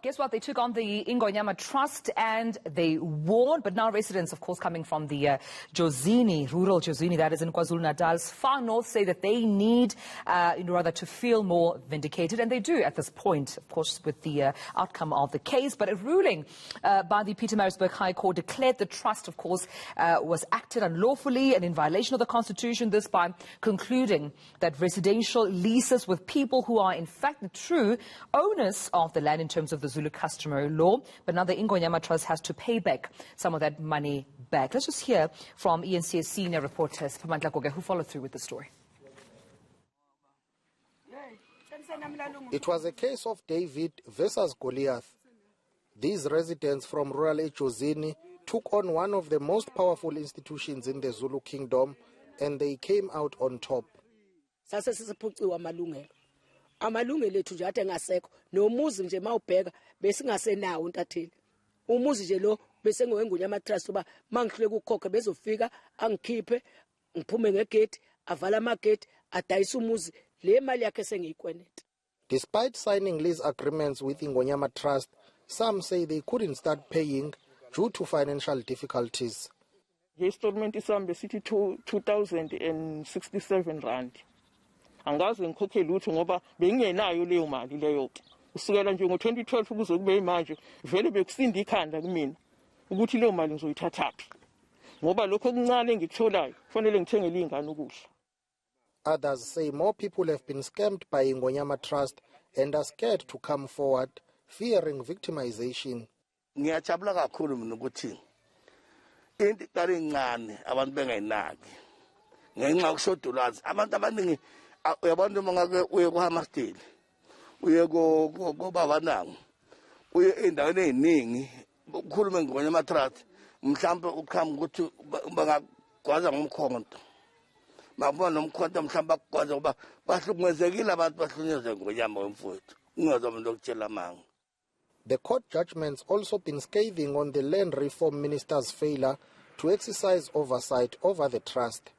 Guess what? They took on the Ingonyama Trust and they won. But now residents, of course, coming from the Jozini, rural Jozini, that is in KwaZulu-Natal, far north, say that they need, rather, to feel more vindicated. And they do at this point, of course, with the outcome of the case. But a ruling by the Pietermaritzburg High Court declared the trust, of course, was acted unlawfully and in violation of the Constitution. This by concluding that residential leases with people who are, in fact, the true owners of the land in terms of the Zulu customary law, but now the Ingonyama Trust has to pay back some of that money back. Let's just hear from eNCA senior reporter Siphamandla Goge, who followed through with the story. It was a case of David versus Goliath. These residents from rural Jozini took on one of the most powerful institutions in the Zulu kingdom, and they came out on top. Amalungelo ethu nje athe ngasekho nomuzi nje mawubheka besingasenawo untatheli umuzi nje lo bese ngoweNgonyama Trust uba mangihlule ukukhokha bezofika angikhiphe ngiphume ngegate avala amagate adayisa umuzi le mali yakhe sengiyikweneta. Despite signing lease agreements with Ingonyama Trust, some say they couldn't start paying due to financial difficulties. Installment isam besithi 2067 rand. Angaze ngikhokhe lutho ngoba bengingenayo leyo mali leyo. Usukela nje ngo2012 ukuze kube manje vele bekusinda ikhanda kumina ukuthi leyo mali ngizoyithathaphi. Ngoba lokho okuncane engikutholayo kufanele ngithengele ingane ukudla. Others say more people have been scammed by Ingonyama Trust and are scared to come forward, fearing victimization. Ngiyajabula kakhulu mina ukuthi into iqale incane abantu bengayinaki. Ngenxa yokushodolwazi abantu abaningi yabantu mangake uye kwaMasteli uye kobaba nangu uye endaweni eziningi ukukhuluma ngonyama Trust mhlambe ukhamba ukuthi bangagwaza ngomkhonto mabona nomkhonto mhlambe bakugwaza kuba bahlukumezekile abantu bahlunyezwe ngonyama wemfowethu ungazomuntu okutshela manga. The court judgments also been scathing on the land reform minister's failure to exercise oversight over the trust.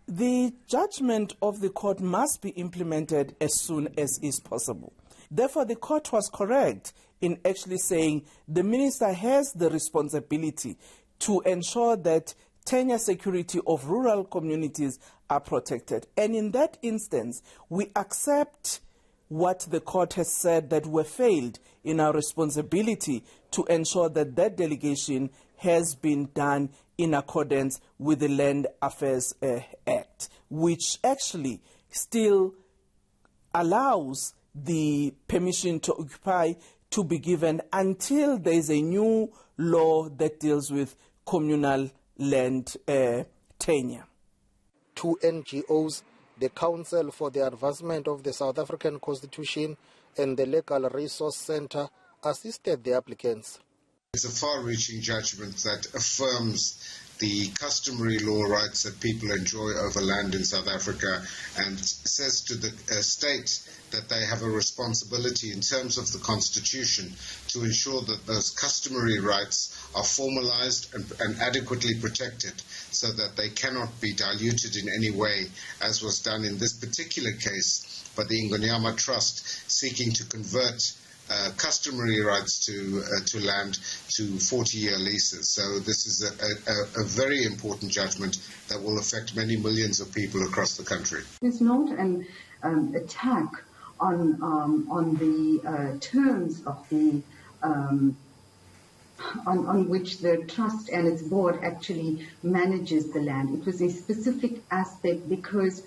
The judgment of the court must be implemented as soon as is possible. Therefore, the court was correct in actually saying the minister has the responsibility to ensure that tenure security of rural communities are protected. And in that instance, we accept what the court has said, that we failed in our responsibility to ensure that that delegation has been done in accordance with the Land Affairs Act, which actually still allows the permission to occupy to be given until there is a new law that deals with communal land tenure. Two NGOs, the Council for the Advancement of the South African Constitution and the Legal Resource Center, assisted the applicants. It's a far-reaching judgment that affirms the customary law rights that people enjoy over land in South Africa and says to the state that they have a responsibility in terms of the Constitution to ensure that those customary rights are formalized and adequately protected so that they cannot be diluted in any way, as was done in this particular case by the Ingonyama Trust seeking to convert customary rights to land to 40-year leases. So this is a very important judgment that will affect many millions of people across the country. It's not an attack on the terms of the on which the trust and its board actually manages the land. It was a specific aspect because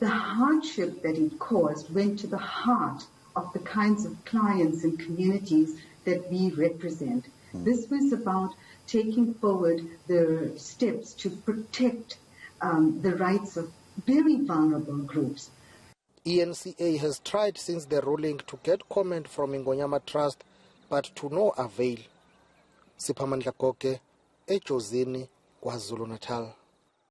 the hardship that it caused went to the heart of the kinds of clients and communities that we represent. This was about taking forward the steps to protect the rights of very vulnerable groups. eNCA has tried since the ruling to get comment from Ingonyama Trust, but to no avail. Siphamandla Goge, Jozini, KwaZulu-Natal.